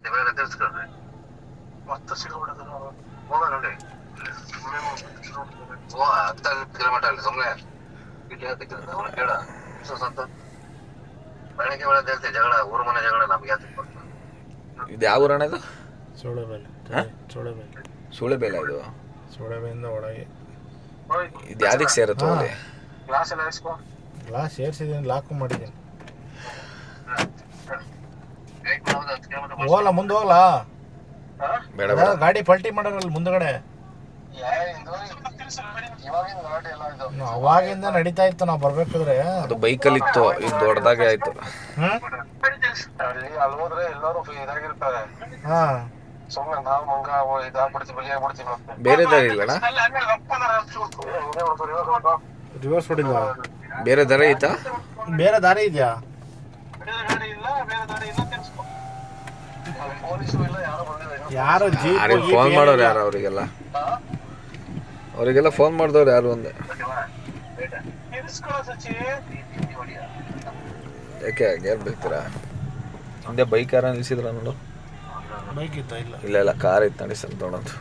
ಇವಾಗ ತಿಳಿಸ್ಕೊಡ್ರಿ ಮತ್ತೆ ಸಿಗಬಿಡೋದು ಹೋಗೋಣ ನೋಡಿ. ಓ 10 ಕಿಲೋಮೀಟರ್ ಅಲ್ಲಿ ಸುಮ್ಮನೆ ಅವನು ಕೇಳ ಸಂತ ಬೆಳಗ್ಗೆ ಒಳಗೆ ಹೇಳ್ತೀವಿ ಜಗಳ ಊರ ಮನೆ ಜಗಳ ನಮ್ಗೆ ಯಾತಕ್ಕೆ ಬರ್ತಾರೆ. ಇದು ಯಾವ ಊರಣ ಇದು? ಸೋಳೆಬೇಲೆ. ಸೋಳೆಬೇಲೆ. ಸೂಳೆಬೇಲ ಇದು. ಸೋಳೆಬೇಲಿಂದ ಒಳಗೆ. ಇದು ಯಾವ್ದಕ್ಕೆ ಸೇರುತ್ತೆ ಅಲ್ಲಿ? ಗ್ಲಾಸ್ ಎಲ್ಲ ಇಸ್ಕೋ. ಗ್ಲಾಸ್ ಸೇರಿಸಿದ್ದೀನಿ, ಲಾಕು ಮಾಡಿದ್ದೀನಿ. ಹೋಗಲ್ಲ ಮುಂದೆ ಹೋಗ್ಲಾ? ಬೇಡ ಬೇಡ, ಗಾಡಿ ಪಲ್ಟಿ ಮಾಡೋರಲ್ಲ ಮುಂದ್ಗಡೆ. ಅವಾಗಿಂದ ನಡೀತಾ ಇತ್ತು ನಾವು ಬರ್ಬೇಕಾದ್ರೆ. ಅದು ಬೈಕಲ್ಲಿ ಇತ್ತು, ಇದು ದೊಡ್ಡದಾಗೆ ಆಯ್ತು. ಅಲ್ಲಿ ಹೋದ್ರೆ ಎಲ್ಲರೂ ಇದಾಗಿರ್ತಾರೆ. ಹಾ ಸುಮ್ಮನೆ ನಾವು ಮಂಗ ಇದಾಗ್ಬಿಡ್ತೀವಿ, ಬಲಿ ಆಗ್ಬಿಡ್ತೀವಿ. ಬೇರೆ ದಾರಿ ಇಲ್ಲಣ್ಣ? ರಿವರ್ಸ್ ಹೊಡಿಲ್ಲ. ಬೇರೆ ದಾರಿ ಐತಾ? ಬೇರೆ ದಾರಿ ಇದೆಯಾ? ಯಾರು ಯಾರಿಗೆ ಫೋನ್ ಮಾಡೋರು ಯಾರು ಅವರಿಗೆಲ್ಲ? ಅವರಿಗೆಲ್ಲ ಫೋನ್ ಮಾಡಿದವ್ರು ಯಾರು ಒಂದೇ? ಯಾಕೆ ಗೇರ್ ಬೀಳ್ತೀರಾ? ಹಿಂದೆ ಬೈಕ್ ಯಾರ ನಿಲ್ಸಿದ್ರ ನೋಡು. ಬೈಕ್ ಇತ್ತ? ಇಲ್ಲ ಇಲ್ಲ ಇಲ್ಲ, ಕಾರ್ ಇತ್ತು ನಡಿ ಸ್ವಲ್ಪ ನೋಡೋದು.